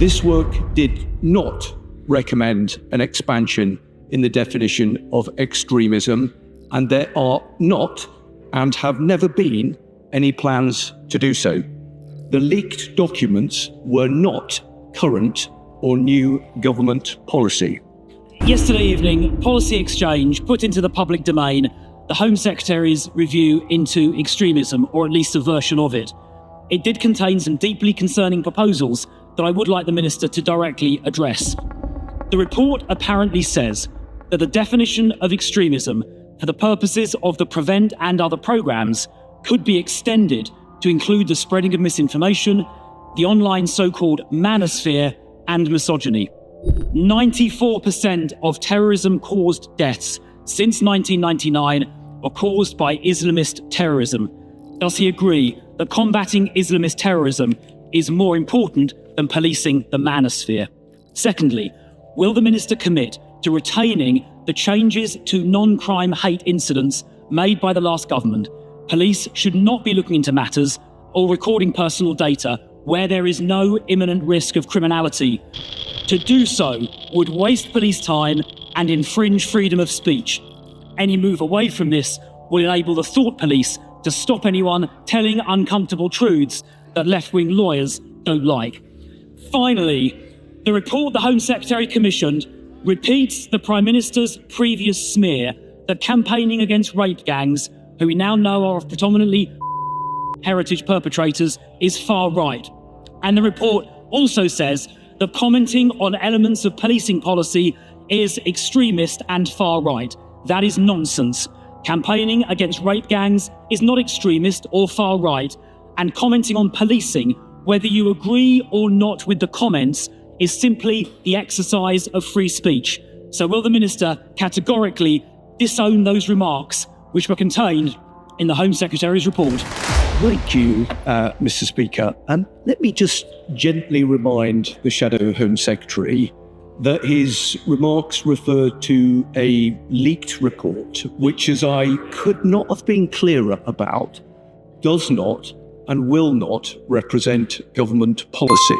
This work did not recommend an expansion in the definition of extremism, and there are not and have never been any plans to do so. The leaked documents were not current or new government policy. Yesterday evening, Policy Exchange put into the public domain the Home Secretary's review into extremism, or at least a version of it. It did contain some deeply concerning proposals that I would like the Minister to directly address. The report apparently says that the definition of extremism for the purposes of the Prevent and other programmes could be extended to include the spreading of misinformation, the online so-called manosphere, and misogyny. 94% of terrorism-caused deaths since 1999 were caused by Islamist terrorism. Does he agree that combating Islamist terrorism is more important than policing the manosphere? Secondly, will the Minister commit to retaining the changes to non-crime hate incidents made by the last government? Police should not be looking into matters or recording personal data where there is no imminent risk of criminality. To do so would waste police time and infringe freedom of speech. Any move away from this will enable the thought police to stop anyone telling uncomfortable truths that left-wing lawyers don't like. Finally, the report the Home Secretary commissioned repeats the Prime Minister's previous smear that campaigning against rape gangs, who we now know are predominantly heritage perpetrators, is far right. And the report also says that commenting on elements of policing policy is extremist and far right. That is nonsense. Campaigning against rape gangs is not extremist or far right, and commenting on policing, whether you agree or not with the comments, is simply the exercise of free speech. So will the Minister categorically disown those remarks which were contained in the Home Secretary's report? Thank you, Mr. Speaker. Let me just gently remind the Shadow Home Secretary that his remarks refer to a leaked report, which, as I could not have been clearer about, does not and will not represent government policy.